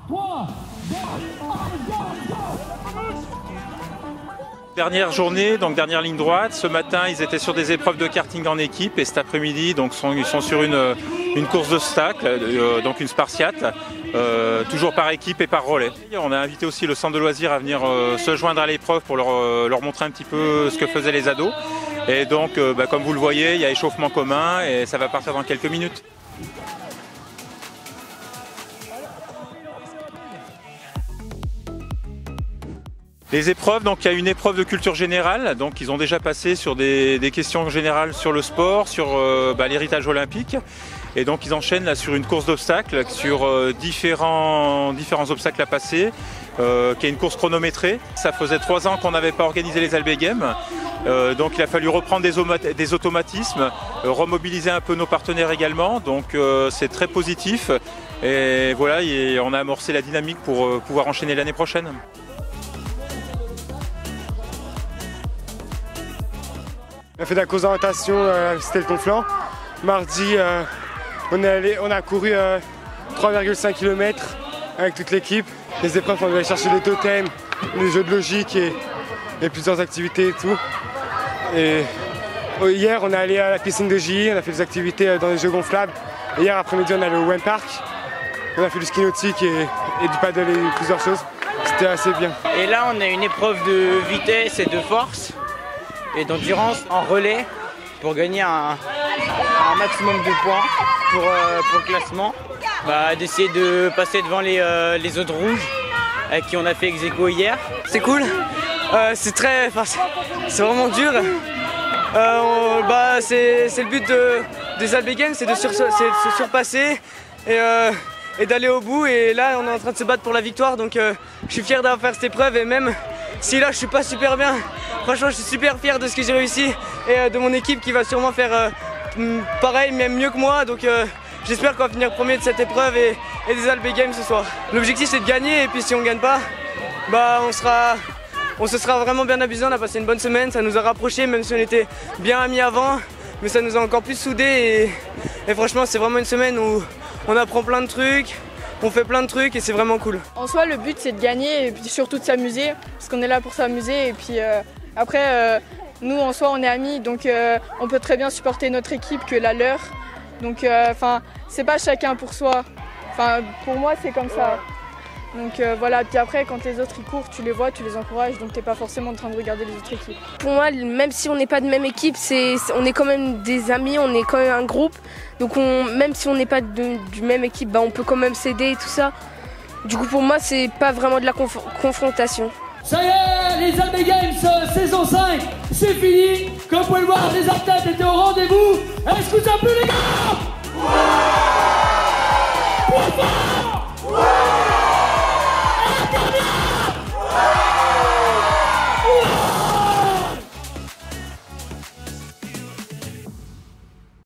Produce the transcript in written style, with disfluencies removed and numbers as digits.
3, 2, 1, go. Dernière journée, donc dernière ligne droite. Ce matin, ils étaient sur des épreuves de karting en équipe et cet après-midi, donc ils sont sur une course d'obstacles, donc une spartiate, toujours par équipe et par relais. On a invité aussi le centre de loisirs à venir se joindre à l'épreuve pour leur montrer un petit peu ce que faisaient les ados. Et donc, comme vous le voyez, il y a échauffement commun et ça va partir dans quelques minutes. Les épreuves, donc il y a une épreuve de culture générale, donc ils ont déjà passé sur des questions générales sur le sport, sur l'héritage olympique, et donc ils enchaînent là sur une course d'obstacles, sur différents obstacles à passer, qui est une course chronométrée. Ça faisait 3 ans qu'on n'avait pas organisé les Albé Games, donc il a fallu reprendre des automatismes, remobiliser un peu nos partenaires également, donc c'est très positif, et voilà, on a amorcé la dynamique pour pouvoir enchaîner l'année prochaine. On a fait de la course d'orientation à Castelconflans. Mardi, on a couru 3,5 km avec toute l'équipe. Les épreuves, on devait chercher des totems, des jeux de logique et plusieurs activités et tout. Et hier, on est allé à la piscine de J, on a fait des activités dans les jeux gonflables. Et hier après-midi, on est allé au Wayne Park. On a fait du ski nautique et du paddle et plusieurs choses. C'était assez bien. Et là, on a une épreuve de vitesse et de force et d'endurance en relais pour gagner un maximum de points pour le classement. D'essayer de passer devant les autres rouges avec qui on a fait ex-aequo hier. C'est cool, c'est vraiment dur. C'est le but des Albé Games, c'est de se surpasser et d'aller au bout. Et là, on est en train de se battre pour la victoire, donc je suis fier d'avoir fait cette épreuve. Et même si là, je suis pas super bien, franchement, je suis super fier de ce que j'ai réussi et de mon équipe qui va sûrement faire pareil, même mieux que moi. Donc j'espère qu'on va finir premier de cette épreuve et des Albé Games ce soir. L'objectif, c'est de gagner, et puis si on gagne pas, on se sera vraiment bien abusé. On a passé une bonne semaine, ça nous a rapprochés, même si on était bien amis avant, mais ça nous a encore plus soudés. Et franchement, c'est vraiment une semaine où on apprend plein de trucs, on fait plein de trucs et c'est vraiment cool. En soi, le but, c'est de gagner et puis surtout de s'amuser, parce qu'on est là pour s'amuser. Et puis après, nous, en soi, on est amis, donc on peut très bien supporter notre équipe que la leur. Donc, c'est pas chacun pour soi. Pour moi, c'est comme ça. Donc voilà, puis après quand les autres ils courent, tu les vois, tu les encourages, donc t'es pas forcément en train de regarder les autres équipes. Pour moi, même si on n'est pas de même équipe, on est quand même des amis, on est quand même un groupe. Donc même si on n'est pas du même équipe, on peut quand même s'aider et tout ça. Du coup pour moi c'est pas vraiment de la confrontation. Ça y est, les Albé Games saison 5, c'est fini. Comme vous pouvez le voir, les athlètes étaient au rendez-vous. Est-ce que ça pue les gars?